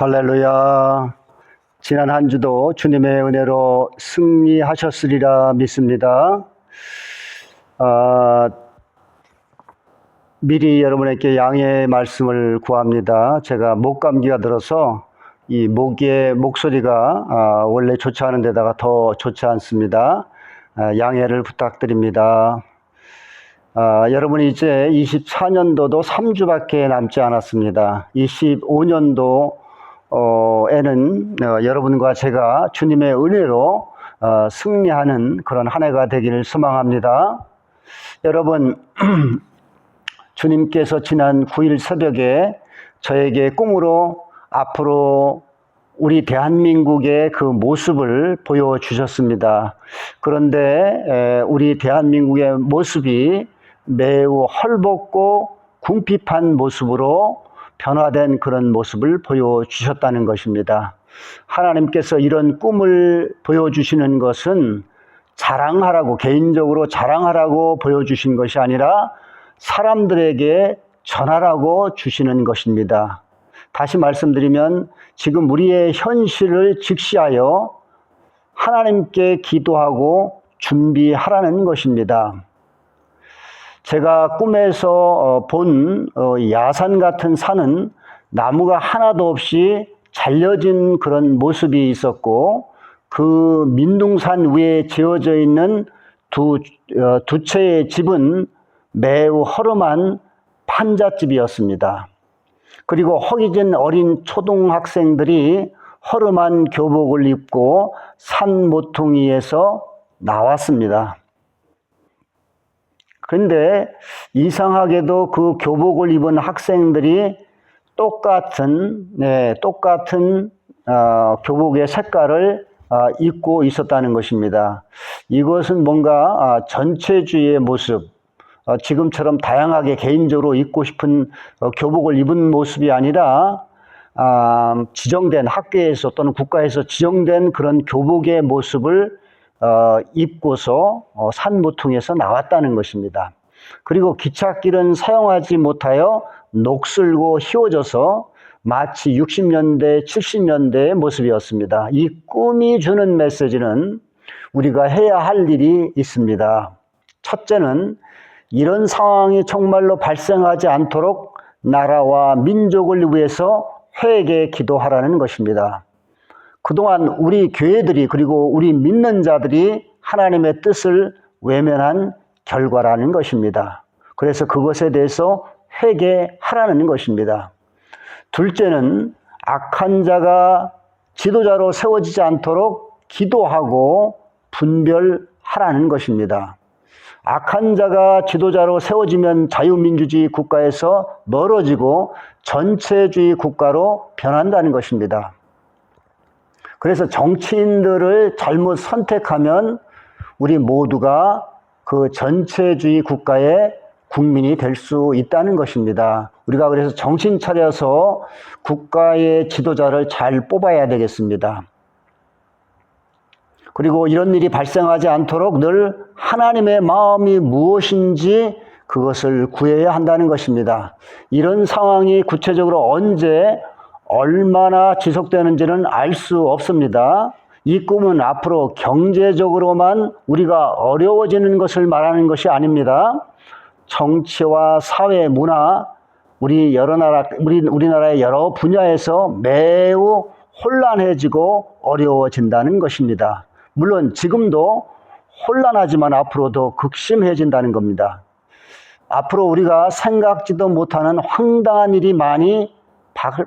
할렐루야. 지난 한 주도 주님의 은혜로 승리하셨으리라 믿습니다. 미리 여러분에게 양해의 말씀을 구합니다. 제가 목감기가 들어서 이 목소리가 원래 좋지 않은 데다가 더 좋지 않습니다. 양해를 부탁드립니다. 여러분이 이제 24년도도 3주밖에 남지 않았습니다. 25년도 에는 여러분과 제가 주님의 은혜로 승리하는 그런 한 해가 되기를 소망합니다. 여러분, 주님께서 지난 9일 새벽에 저에게 꿈으로 앞으로 우리 대한민국의 그 모습을 보여주셨습니다. 그런데 우리 대한민국의 모습이 매우 헐벗고 궁핍한 모습으로 변화된 그런 모습을 보여주셨다는 것입니다. 하나님께서 이런 꿈을 보여주시는 것은 자랑하라고, 개인적으로 자랑하라고 보여주신 것이 아니라 사람들에게 전하라고 주시는 것입니다. 다시 말씀드리면 지금 우리의 현실을 직시하여 하나님께 기도하고 준비하라는 것입니다. 제가 꿈에서 본 야산 같은 산은 나무가 하나도 없이 잘려진 그런 모습이 있었고, 그 민둥산 위에 지어져 있는 두 채의 집은 매우 허름한 판잣집이었습니다. 그리고 허기진 어린 초등학생들이 허름한 교복을 입고 산 모퉁이에서 나왔습니다. 그런데 이상하게도 그 교복을 입은 학생들이 똑같은 교복의 색깔을 입고 있었다는 것입니다. 이것은 뭔가 전체주의의 모습, 지금처럼 다양하게 개인적으로 입고 싶은 교복을 입은 모습이 아니라 지정된 학교에서 또는 국가에서 지정된 그런 교복의 모습을 입고서 산 모퉁이에서 나왔다는 것입니다. 그리고 기찻길은 사용하지 못하여 녹슬고 휘어져서 마치 60년대, 70년대의 모습이었습니다. 이 꿈이 주는 메시지는 우리가 해야 할 일이 있습니다. 첫째는 이런 상황이 정말로 발생하지 않도록 나라와 민족을 위해서 회개 기도하라는 것입니다. 그동안 우리 교회들이 그리고 우리 믿는 자들이 하나님의 뜻을 외면한 결과라는 것입니다. 그래서 그것에 대해서 회개하라는 것입니다. 둘째는 악한 자가 지도자로 세워지지 않도록 기도하고 분별하라는 것입니다. 악한 자가 지도자로 세워지면 자유민주주의 국가에서 멀어지고 전체주의 국가로 변한다는 것입니다. 그래서 정치인들을 잘못 선택하면 우리 모두가 그 전체주의 국가의 국민이 될 수 있다는 것입니다. 우리가 그래서 정신 차려서 국가의 지도자를 잘 뽑아야 되겠습니다. 그리고 이런 일이 발생하지 않도록 늘 하나님의 마음이 무엇인지 그것을 구해야 한다는 것입니다. 이런 상황이 구체적으로 언제 얼마나 지속되는지는 알 수 없습니다. 이 꿈은 앞으로 경제적으로만 우리가 어려워지는 것을 말하는 것이 아닙니다. 정치와 사회, 문화, 우리나라의 여러 분야에서 매우 혼란해지고 어려워진다는 것입니다. 물론 지금도 혼란하지만 앞으로 더 극심해진다는 겁니다. 앞으로 우리가 생각지도 못하는 황당한 일이 많이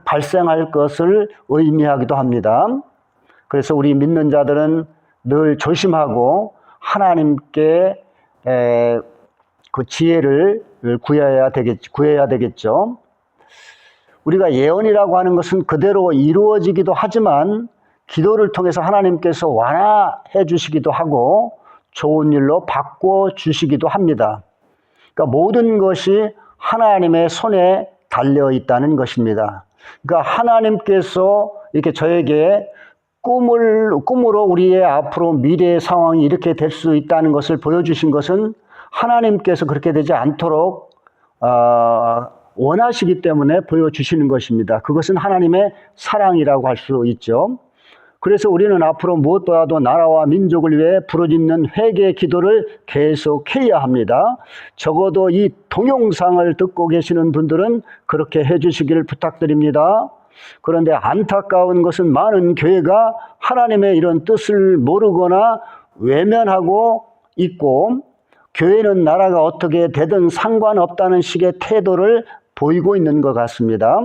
발생할 것을 의미하기도 합니다. 그래서 우리 믿는 자들은 늘 조심하고 하나님께 그 지혜를 구해야 되겠죠. 우리가 예언이라고 하는 것은 그대로 이루어지기도 하지만 기도를 통해서 하나님께서 완화해 주시기도 하고 좋은 일로 바꿔 주시기도 합니다. 그러니까 모든 것이 하나님의 손에 달려 있다는 것입니다. 그러니까 하나님께서 이렇게 저에게 꿈으로 우리의 앞으로 미래의 상황이 이렇게 될 수 있다는 것을 보여주신 것은 하나님께서 그렇게 되지 않도록 원하시기 때문에 보여주시는 것입니다. 그것은 하나님의 사랑이라고 할 수 있죠. 그래서 우리는 앞으로 무엇보다도 나라와 민족을 위해 부르짖는 회개 기도를 계속해야 합니다. 적어도 이 동영상을 듣고 계시는 분들은 그렇게 해주시기를 부탁드립니다. 그런데 안타까운 것은 많은 교회가 하나님의 이런 뜻을 모르거나 외면하고 있고, 교회는 나라가 어떻게 되든 상관없다는 식의 태도를 보이고 있는 것 같습니다.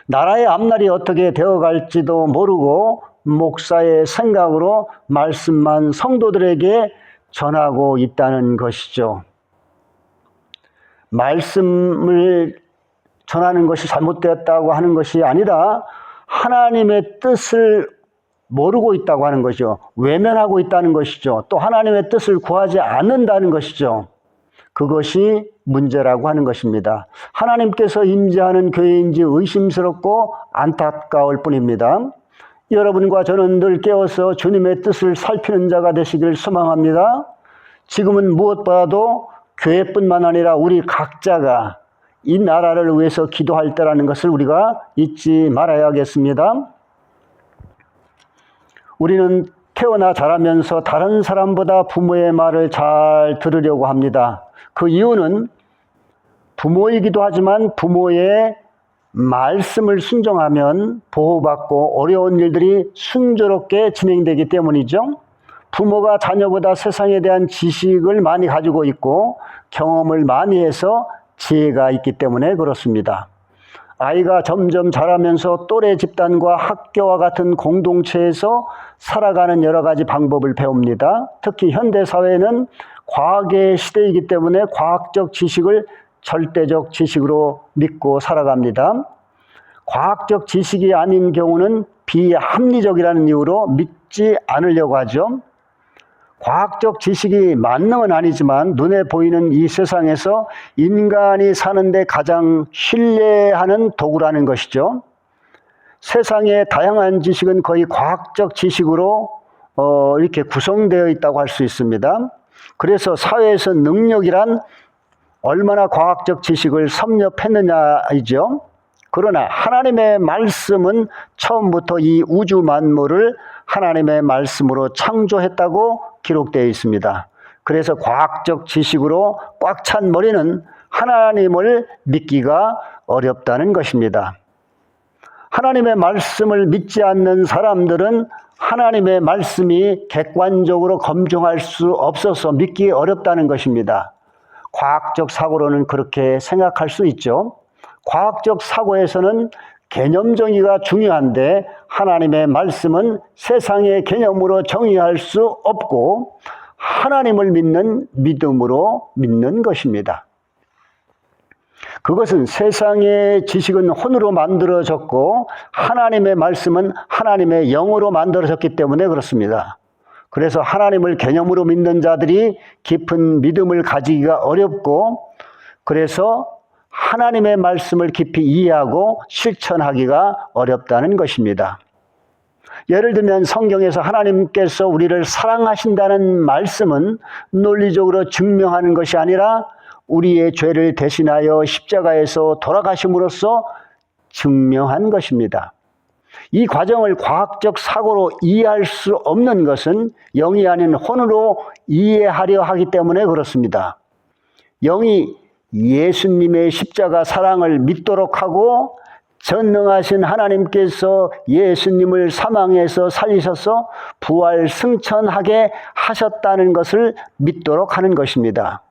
나라의 앞날이 어떻게 되어갈지도 모르고 목사의 생각으로 말씀만 성도들에게 전하고 있다는 것이죠. 말씀을 전하는 것이 잘못되었다고 하는 것이 아니라 하나님의 뜻을 모르고 있다고 하는 것이죠. 외면하고 있다는 것이죠. 또 하나님의 뜻을 구하지 않는다는 것이죠. 그것이 문제라고 하는 것입니다. 하나님께서 임재하는 교회인지 의심스럽고 안타까울 뿐입니다. 여러분과 저는 늘 깨어서 주님의 뜻을 살피는 자가 되시길 소망합니다. 지금은 무엇보다도 교회뿐만 아니라 우리 각자가 이 나라를 위해서 기도할 때라는 것을 우리가 잊지 말아야겠습니다. 우리는 태어나 자라면서 다른 사람보다 부모의 말을 잘 들으려고 합니다. 그 이유는 부모이기도 하지만 부모의 말씀을 순종하면 보호받고 어려운 일들이 순조롭게 진행되기 때문이죠. 부모가 자녀보다 세상에 대한 지식을 많이 가지고 있고 경험을 많이 해서 지혜가 있기 때문에 그렇습니다. 아이가 점점 자라면서 또래 집단과 학교와 같은 공동체에서 살아가는 여러 가지 방법을 배웁니다. 특히 현대사회는 과학의 시대이기 때문에 과학적 지식을 절대적 지식으로 믿고 살아갑니다. 과학적 지식이 아닌 경우는 비합리적이라는 이유로 믿지 않으려고 하죠. 과학적 지식이 만능은 아니지만 눈에 보이는 이 세상에서 인간이 사는데 가장 신뢰하는 도구라는 것이죠. 세상의 다양한 지식은 거의 과학적 지식으로 이렇게 구성되어 있다고 할 수 있습니다. 그래서 사회에서 능력이란 얼마나 과학적 지식을 섭렵했느냐이죠. 그러나 하나님의 말씀은 처음부터 이 우주 만물을 하나님의 말씀으로 창조했다고 기록되어 있습니다. 그래서 과학적 지식으로 꽉 찬 머리는 하나님을 믿기가 어렵다는 것입니다. 하나님의 말씀을 믿지 않는 사람들은 하나님의 말씀이 객관적으로 검증할 수 없어서 믿기 어렵다는 것입니다. 과학적 사고로는 그렇게 생각할 수 있죠. 과학적 사고에서는 개념 정의가 중요한데 하나님의 말씀은 세상의 개념으로 정의할 수 없고 하나님을 믿는 믿음으로 믿는 것입니다. 그것은 세상의 지식은 혼으로 만들어졌고 하나님의 말씀은 하나님의 영으로 만들어졌기 때문에 그렇습니다. 그래서 하나님을 개념으로 믿는 자들이 깊은 믿음을 가지기가 어렵고 그래서 하나님의 말씀을 깊이 이해하고 실천하기가 어렵다는 것입니다. 예를 들면 성경에서 하나님께서 우리를 사랑하신다는 말씀은 논리적으로 증명하는 것이 아니라 우리의 죄를 대신하여 십자가에서 돌아가심으로써 증명한 것입니다. 이 과정을 과학적 사고로 이해할 수 없는 것은 영이 아닌 혼으로 이해하려 하기 때문에 그렇습니다. 영이 예수님의 십자가 사랑을 믿도록 하고 전능하신 하나님께서 예수님을 사망에서 살리셔서 부활 승천하게 하셨다는 것을 믿도록 하는 것입니다.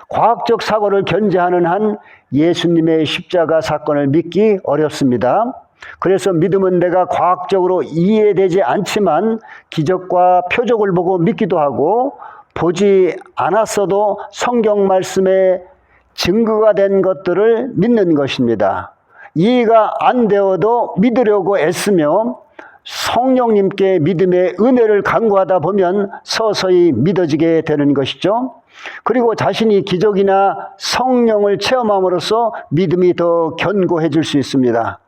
과학적 사고를 견제하는 한 예수님의 십자가 사건을 믿기 어렵습니다. 그래서 믿음은 내가 과학적으로 이해되지 않지만 기적과 표적을 보고 믿기도 하고 보지 않았어도 성경 말씀에 증거가 된 것들을 믿는 것입니다. 이해가 안 되어도 믿으려고 애쓰며 성령님께 믿음의 은혜를 간구하다 보면 서서히 믿어지게 되는 것이죠. 그리고 자신이 기적이나 성령을 체험함으로써 믿음이 더 견고해질 수 있습니다.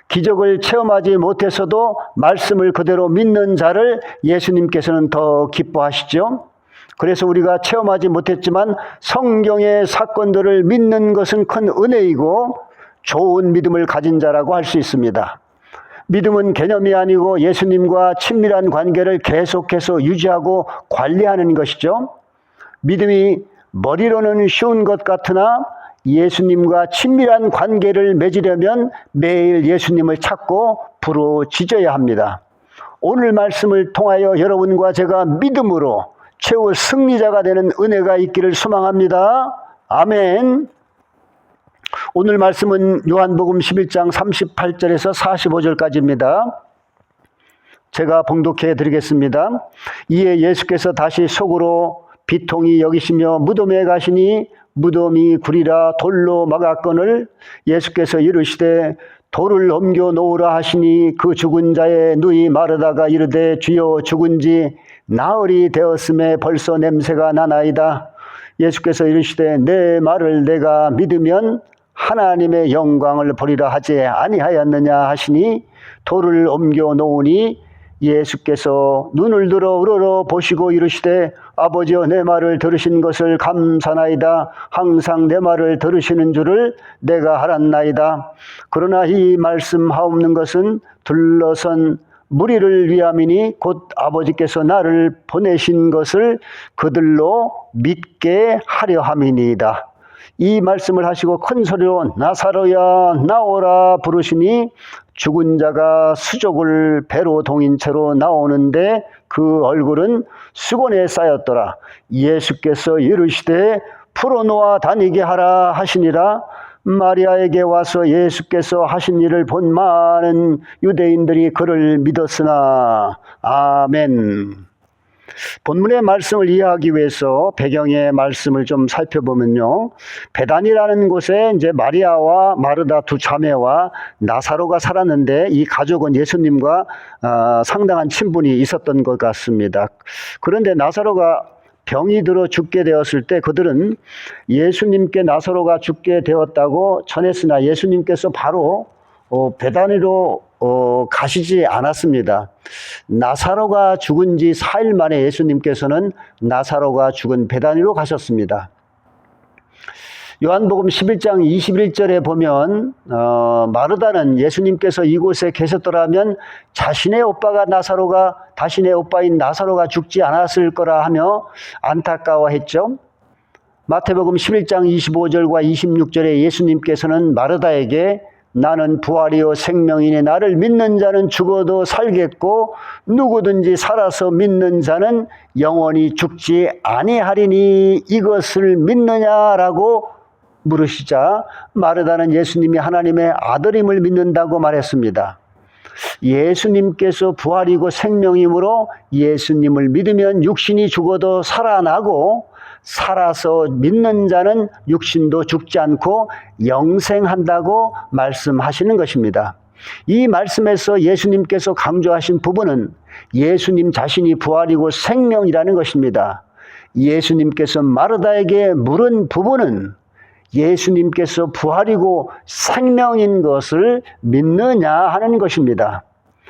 기적을 체험하지 못해서도 말씀을 그대로 믿는 자를 예수님께서는 더 기뻐하시죠. 그래서 우리가 체험하지 못했지만 성경의 사건들을 믿는 것은 큰 은혜이고 좋은 믿음을 가진 자라고 할 수 있습니다. 믿음은 개념이 아니고 예수님과 친밀한 관계를 계속해서 유지하고 관리하는 것이죠. 믿음이 머리로는 쉬운 것 같으나 예수님과 친밀한 관계를 맺으려면 매일 예수님을 찾고 부르짖어야 합니다. 오늘 말씀을 통하여 여러분과 제가 믿음으로 최후 승리자가 되는 은혜가 있기를 소망합니다. 아멘. 오늘 말씀은 요한복음 11장 38절에서 45절까지입니다. 제가 봉독해 드리겠습니다. 이에 예수께서 다시 속으로 비통히 여기시며 무덤에 가시니 무덤이 구리라 돌로 막았거늘 예수께서 이르시되 돌을 옮겨 놓으라 하시니 그 죽은 자의 누이 마르다가 이르되 주여 죽은 지 나흘이 되었음에 벌써 냄새가 나나이다. 예수께서 이르시되 내 말을 내가 믿으면 하나님의 영광을 보리라 하지 아니하였느냐 하시니 돌을 옮겨 놓으니 예수께서 눈을 들어 우러러 보시고 이르시되 아버지여 내 말을 들으신 것을 감사나이다. 항상 내 말을 들으시는 줄을 내가 알았나이다. 그러나 이 말씀하옵는 것은 둘러선 무리를 위함이니 곧 아버지께서 나를 보내신 것을 그들로 믿게 하려 함이니이다. 이 말씀을 하시고 큰 소리로 나사로야 나오라 부르시니 죽은 자가 수족을 배로 동인 채로 나오는데 그 얼굴은 수건에 쌓였더라. 예수께서 이르시되 풀어놓아 다니게 하라 하시니라. 마리아에게 와서 예수께서 하신 일을 본 많은 유대인들이 그를 믿었으나. 아멘. 본문의 말씀을 이해하기 위해서 배경의 말씀을 좀 살펴보면요. 베단이라는 곳에 이제 마리아와 마르다 두 자매와 나사로가 살았는데 이 가족은 예수님과 상당한 친분이 있었던 것 같습니다. 그런데 나사로가 병이 들어 죽게 되었을 때 그들은 예수님께 나사로가 죽게 되었다고 전했으나 예수님께서 바로 베다니로 가시지 않았습니다. 나사로가 죽은 지 4일 만에 예수님께서는 나사로가 죽은 베다니로 가셨습니다. 요한복음 11장 21절에 보면 마르다는 예수님께서 이곳에 계셨더라면 자신의 오빠가 나사로가 자신의 오빠인 나사로가 죽지 않았을 거라 하며 안타까워했죠. 마태복음 11장 25절과 26절에 예수님께서는 마르다에게 나는 부활이요 생명이니 나를 믿는 자는 죽어도 살겠고 누구든지 살아서 믿는 자는 영원히 죽지 아니하리니 이것을 믿느냐라고 물으시자 마르다는 예수님이 하나님의 아들임을 믿는다고 말했습니다. 예수님께서 부활이고 생명이므로 예수님을 믿으면 육신이 죽어도 살아나고 살아서 믿는 자는 육신도 죽지 않고 영생한다고 말씀하시는 것입니다. 이 말씀에서 예수님께서 강조하신 부분은 예수님 자신이 부활이고 생명이라는 것입니다. 예수님께서 마르다에게 물은 부분은 예수님께서 부활이고 생명인 것을 믿느냐 하는 것입니다.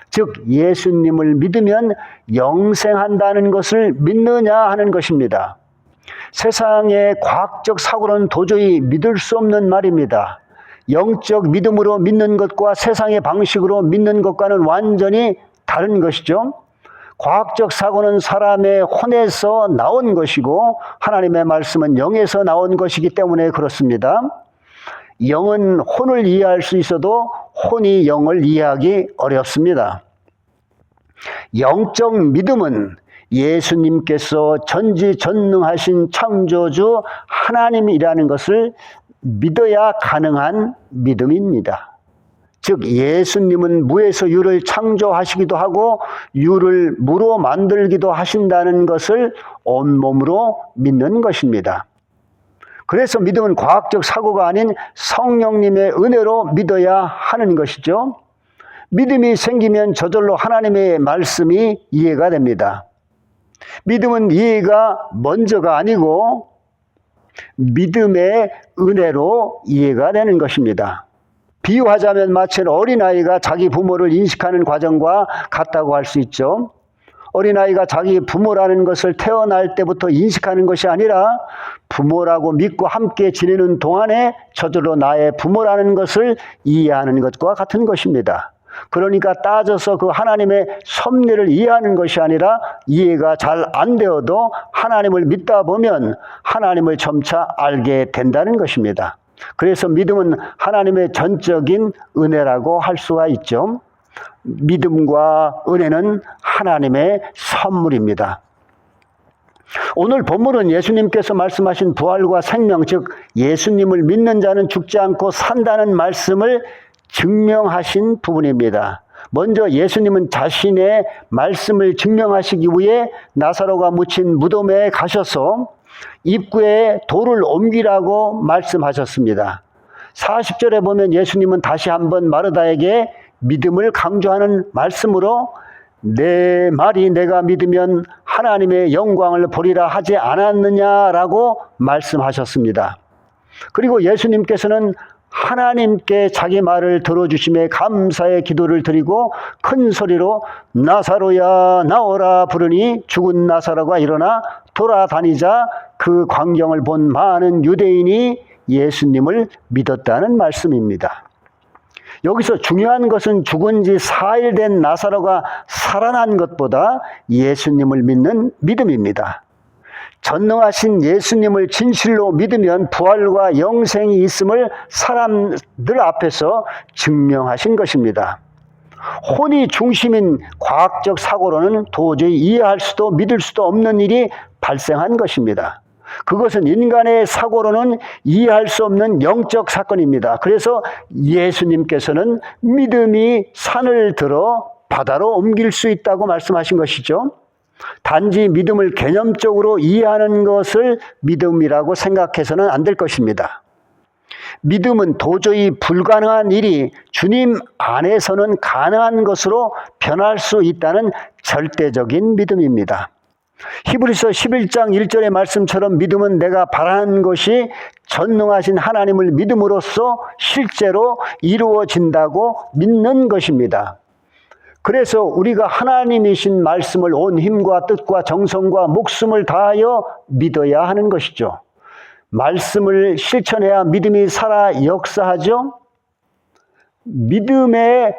즉 예수님을 믿으면 영생한다는 것을 믿느냐 하는 것입니다. 세상의 과학적 사고로는 도저히 믿을 수 없는 말입니다. 영적 믿음으로 믿는 것과 세상의 방식으로 믿는 것과는 완전히 다른 것이죠. 과학적 사고는 사람의 혼에서 나온 것이고 하나님의 말씀은 영에서 나온 것이기 때문에 그렇습니다. 영은 혼을 이해할 수 있어도 혼이 영을 이해하기 어렵습니다. 영적 믿음은 예수님께서 전지전능하신 창조주 하나님이라는 것을 믿어야 가능한 믿음입니다. 즉 예수님은 무에서 유를 창조하시기도 하고 유를 무로 만들기도 하신다는 것을 온몸으로 믿는 것입니다. 그래서 믿음은 과학적 사고가 아닌 성령님의 은혜로 믿어야 하는 것이죠. 믿음이 생기면 저절로 하나님의 말씀이 이해가 됩니다. 믿음은 이해가 먼저가 아니고 믿음의 은혜로 이해가 되는 것입니다. 비유하자면 마치 어린아이가 자기 부모를 인식하는 과정과 같다고 할 수 있죠. 어린아이가 자기 부모라는 것을 태어날 때부터 인식하는 것이 아니라 부모라고 믿고 함께 지내는 동안에 저절로 나의 부모라는 것을 이해하는 것과 같은 것입니다. 그러니까 따져서 그 하나님의 섭리를 이해하는 것이 아니라 이해가 잘 안 되어도 하나님을 믿다 보면 하나님을 점차 알게 된다는 것입니다. 그래서 믿음은 하나님의 전적인 은혜라고 할 수가 있죠. 믿음과 은혜는 하나님의 선물입니다. 오늘 본문은 예수님께서 말씀하신 부활과 생명, 즉 예수님을 믿는 자는 죽지 않고 산다는 말씀을 증명하신 부분입니다. 먼저 예수님은 자신의 말씀을 증명하시기 위해 나사로가 묻힌 무덤에 가셔서 입구에 돌을 옮기라고 말씀하셨습니다. 40절에 보면 예수님은 다시 한번 마르다에게 믿음을 강조하는 말씀으로 내 말이 내가 믿으면 하나님의 영광을 보리라 하지 않았느냐라고 말씀하셨습니다. 그리고 예수님께서는 하나님께 자기 말을 들어주심에 감사의 기도를 드리고 큰 소리로 나사로야 나오라 부르니 죽은 나사로가 일어나 돌아다니자 그 광경을 본 많은 유대인이 예수님을 믿었다는 말씀입니다. 여기서 중요한 것은 죽은 지 4일 된 나사로가 살아난 것보다 예수님을 믿는 믿음입니다. 전능하신 예수님을 진실로 믿으면 부활과 영생이 있음을 사람들 앞에서 증명하신 것입니다. 혼이 중심인 과학적 사고로는 도저히 이해할 수도 믿을 수도 없는 일이 발생한 것입니다. 그것은 인간의 사고로는 이해할 수 없는 영적 사건입니다. 그래서 예수님께서는 믿음이 산을 들어 바다로 옮길 수 있다고 말씀하신 것이죠. 단지 믿음을 개념적으로 이해하는 것을 믿음이라고 생각해서는 안 될 것입니다. 믿음은 도저히 불가능한 일이 주님 안에서는 가능한 것으로 변할 수 있다는 절대적인 믿음입니다. 히브리서 11장 1절의 말씀처럼 믿음은 내가 바라는 것이 전능하신 하나님을 믿음으로써 실제로 이루어진다고 믿는 것입니다. 그래서 우리가 하나님이신 말씀을 온 힘과 뜻과 정성과 목숨을 다하여 믿어야 하는 것이죠. 말씀을 실천해야 믿음이 살아 역사하죠. 믿음의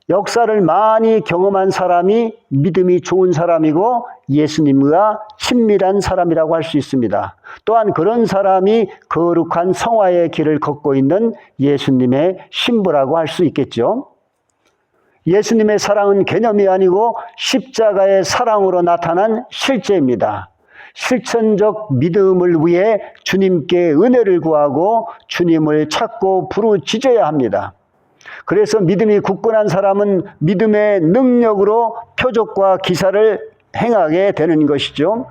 역사를 많이 경험한 사람이 믿음이 좋은 사람이고 예수님과 친밀한 사람이라고 할 수 있습니다. 또한 그런 사람이 거룩한 성화의 길을 걷고 있는 예수님의 신부라고 할 수 있겠죠. 예수님의 사랑은 개념이 아니고 십자가의 사랑으로 나타난 실제입니다. 실천적 믿음을 위해 주님께 은혜를 구하고 주님을 찾고 부르짖어야 합니다. 그래서 믿음이 굳건한 사람은 믿음의 능력으로 표적과 기사를 행하게 되는 것이죠.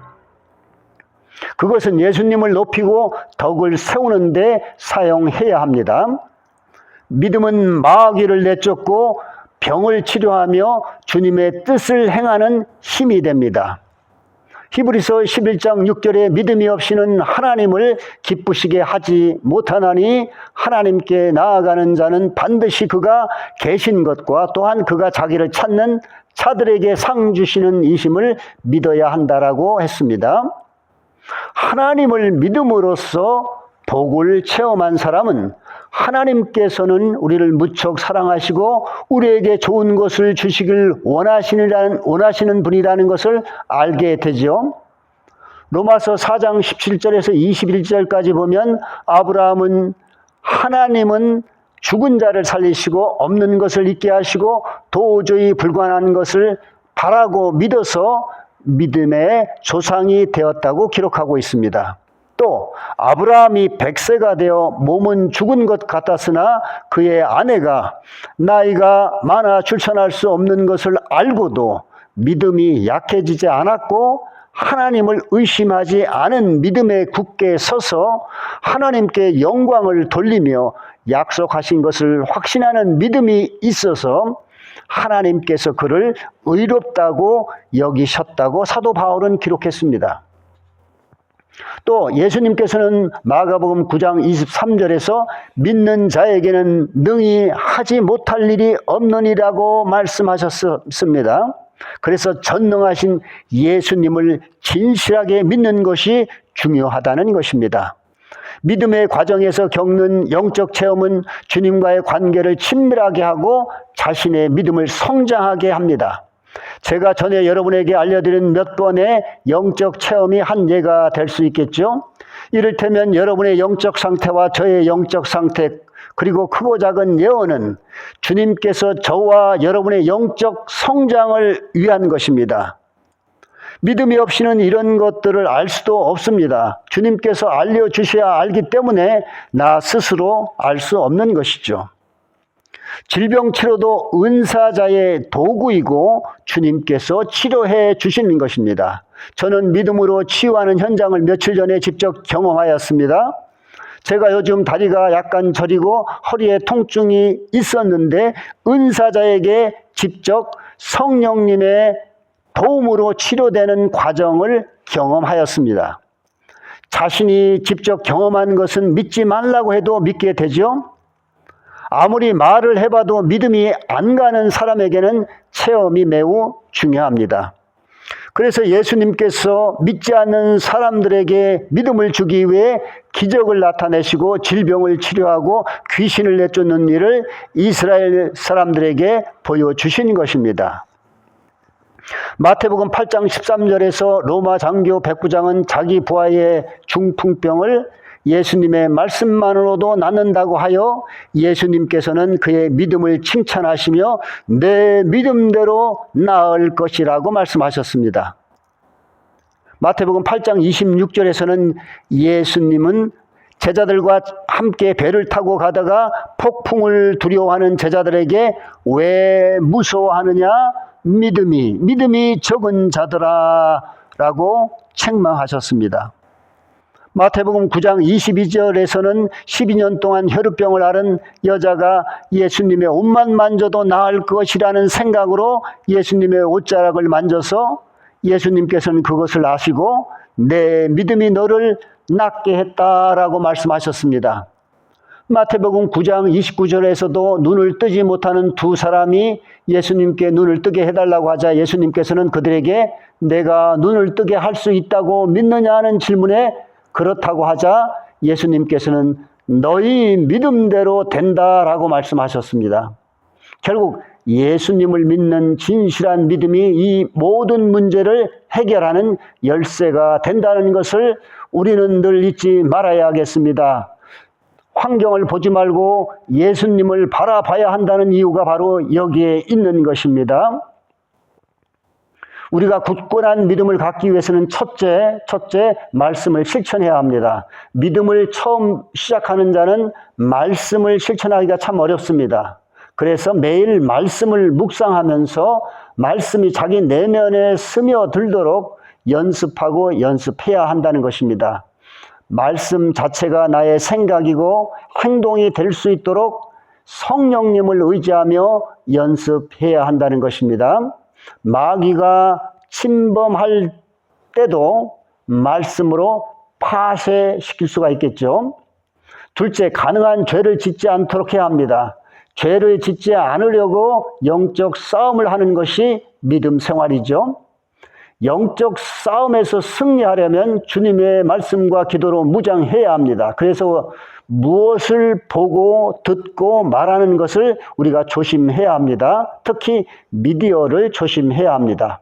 그것은 예수님을 높이고 덕을 세우는 데 사용해야 합니다. 믿음은 마귀를 내쫓고 병을 치료하며 주님의 뜻을 행하는 힘이 됩니다. 히브리서 11장 6절에 믿음이 없이는 하나님을 기쁘시게 하지 못하나니 하나님께 나아가는 자는 반드시 그가 계신 것과 또한 그가 자기를 찾는 자들에게 상 주시는 이심을 믿어야 한다라고 했습니다. 하나님을 믿음으로써 복을 체험한 사람은 하나님께서는 우리를 무척 사랑하시고 우리에게 좋은 것을 주시길 원하시는 분이라는 것을 알게 되죠. 로마서 4장 17절에서 21절까지 보면 아브라함은 하나님은 죽은 자를 살리시고 없는 것을 있게 하시고 도저히 불가능한 것을 바라고 믿어서 믿음의 조상이 되었다고 기록하고 있습니다. 또 아브라함이 100세가 되어 몸은 죽은 것 같았으나 그의 아내가 나이가 많아 출산할 수 없는 것을 알고도 믿음이 약해지지 않았고 하나님을 의심하지 않은 믿음에 굳게 서서 하나님께 영광을 돌리며 약속하신 것을 확신하는 믿음이 있어서 하나님께서 그를 의롭다고 여기셨다고 사도 바울은 기록했습니다. 또 예수님께서는 마가복음 9장 23절에서 믿는 자에게는 능히 하지 못할 일이 없느니라고 말씀하셨습니다. 그래서 전능하신 예수님을 진실하게 믿는 것이 중요하다는 것입니다. 믿음의 과정에서 겪는 영적 체험은 주님과의 관계를 친밀하게 하고 자신의 믿음을 성장하게 합니다. 제가 전에 여러분에게 알려드린 몇 번의 영적 체험이 한 예가 될 수 있겠죠. 이를테면 여러분의 영적 상태와 저의 영적 상태, 그리고 크고 작은 예언은 주님께서 저와 여러분의 영적 성장을 위한 것입니다. 믿음이 없이는 이런 것들을 알 수도 없습니다. 주님께서 알려주셔야 알기 때문에 나 스스로 알 수 없는 것이죠. 질병 치료도 은사자의 도구이고 주님께서 치료해 주시는 것입니다. 저는 믿음으로 치유하는 현장을 며칠 전에 직접 경험하였습니다. 제가 요즘 다리가 약간 저리고 허리에 통증이 있었는데 은사자에게 직접 성령님의 도움으로 치료되는 과정을 경험하였습니다. 자신이 직접 경험한 것은 믿지 말라고 해도 믿게 되죠. 아무리 말을 해봐도 믿음이 안 가는 사람에게는 체험이 매우 중요합니다. 그래서 예수님께서 믿지 않는 사람들에게 믿음을 주기 위해 기적을 나타내시고 질병을 치료하고 귀신을 내쫓는 일을 이스라엘 사람들에게 보여주신 것입니다. 마태복음 8장 13절에서 로마 장교 백부장은 자기 부하의 중풍병을 예수님의 말씀만으로도 낫는다고 하여 예수님께서는 그의 믿음을 칭찬하시며 내 믿음대로 나을 것이라고 말씀하셨습니다. 마태복음 8장 26절에서는 예수님은 제자들과 함께 배를 타고 가다가 폭풍을 두려워하는 제자들에게 왜 무서워하느냐? 믿음이 적은 자들아 라고 책망하셨습니다. 마태복음 9장 22절에서는 12년 동안 혈루병을 앓은 여자가 예수님의 옷만 만져도 나을 것이라는 생각으로 예수님의 옷자락을 만져서 예수님께서는 그것을 아시고 내 믿음이 너를 낫게 했다라고 말씀하셨습니다. 마태복음 9장 29절에서도 눈을 뜨지 못하는 두 사람이 예수님께 눈을 뜨게 해달라고 하자 예수님께서는 그들에게 내가 눈을 뜨게 할 수 있다고 믿느냐는 질문에 그렇다고 하자 예수님께서는 너희 믿음대로 된다라고 말씀하셨습니다. 결국 예수님을 믿는 진실한 믿음이 이 모든 문제를 해결하는 열쇠가 된다는 것을 우리는 늘 잊지 말아야겠습니다. 환경을 보지 말고 예수님을 바라봐야 한다는 이유가 바로 여기에 있는 것입니다. 우리가 굳건한 믿음을 갖기 위해서는 첫째 말씀을 실천해야 합니다. 믿음을 처음 시작하는 자는 말씀을 실천하기가 참 어렵습니다. 그래서 매일 말씀을 묵상하면서 말씀이 자기 내면에 스며들도록 연습하고 연습해야 한다는 것입니다. 말씀 자체가 나의 생각이고 행동이 될 수 있도록 성령님을 의지하며 연습해야 한다는 것입니다. 마귀가 침범할 때도 말씀으로 파쇄시킬 수가 있겠죠. 둘째, 가능한 죄를 짓지 않도록 해야 합니다. 죄를 짓지 않으려고 영적 싸움을 하는 것이 믿음 생활이죠. 영적 싸움에서 승리하려면 주님의 말씀과 기도로 무장해야 합니다. 그래서 무엇을 보고 듣고 말하는 것을 우리가 조심해야 합니다. 특히 미디어를 조심해야 합니다.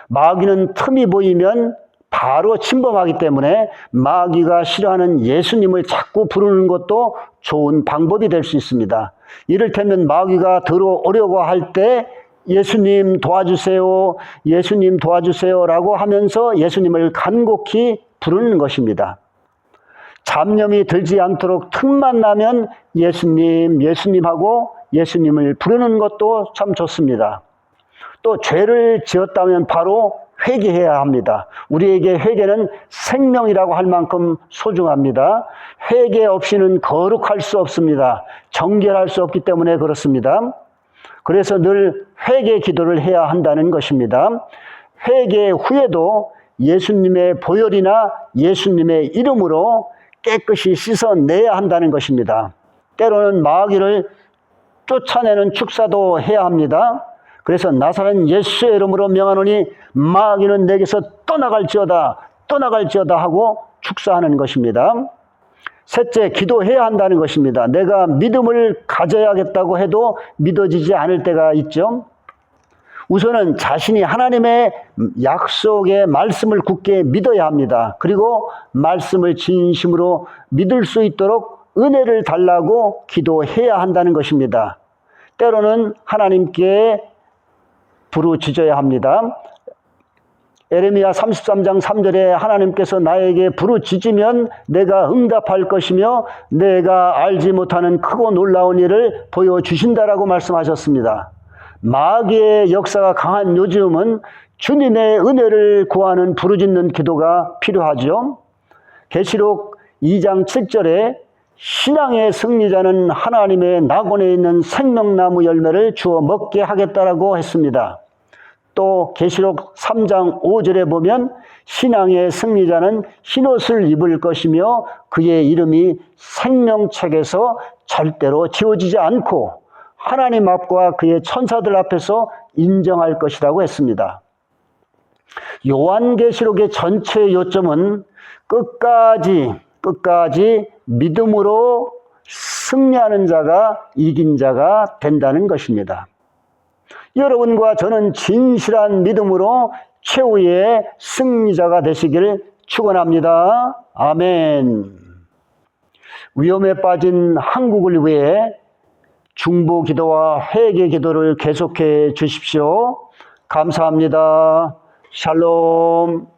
마귀는 틈이 보이면 바로 침범하기 때문에 마귀가 싫어하는 예수님을 자꾸 부르는 것도 좋은 방법이 될 수 있습니다. 이를테면 마귀가 들어오려고 할 때 예수님 도와주세요, 예수님 도와주세요라고 하면서 예수님을 간곡히 부르는 것입니다. 잡념이 들지 않도록 틈만 나면 예수님하고 예수님을 부르는 것도 참 좋습니다. 또 죄를 지었다면 바로 회개해야 합니다. 우리에게 회개는 생명이라고 할 만큼 소중합니다. 회개 없이는 거룩할 수 없습니다. 정결할 수 없기 때문에 그렇습니다. 그래서 늘 회개 기도를 해야 한다는 것입니다. 회개 후에도 예수님의 보혈이나 예수님의 이름으로 깨끗이 씻어내야 한다는 것입니다. 때로는 마귀를 쫓아내는 축사도 해야 합니다. 그래서 나사렛 예수의 이름으로 명하노니 마귀는 내게서 떠나갈지어다 하고 축사하는 것입니다. 셋째, 기도해야 한다는 것입니다. 내가 믿음을 가져야겠다고 해도 믿어지지 않을 때가 있죠. 우선은 자신이 하나님의 약속의 말씀을 굳게 믿어야 합니다. 그리고 말씀을 진심으로 믿을 수 있도록 은혜를 달라고 기도해야 한다는 것입니다. 때로는 하나님께 부르짖어야 합니다. 에레미야 33장 3절에 하나님께서 나에게 부르짖으면 내가 응답할 것이며 내가 알지 못하는 크고 놀라운 일을 보여주신다라고 말씀하셨습니다. 마귀의 역사가 강한 요즘은 주님의 은혜를 구하는 부르짖는 기도가 필요하죠. 계시록 2장 7절에 신앙의 승리자는 하나님의 낙원에 있는 생명나무 열매를 주어 먹게 하겠다라고 했습니다. 또 계시록 3장 5절에 보면 신앙의 승리자는 흰옷을 입을 것이며 그의 이름이 생명책에서 절대로 지워지지 않고 하나님 앞과 그의 천사들 앞에서 인정할 것이라고 했습니다. 요한계시록의 전체 요점은 끝까지 믿음으로 승리하는 자가 이긴 자가 된다는 것입니다. 여러분과 저는 진실한 믿음으로 최후의 승리자가 되시길 축원합니다. 아멘. 위험에 빠진 한국을 위해 중보 기도와 회개 기도를 계속해 주십시오. 감사합니다. 샬롬.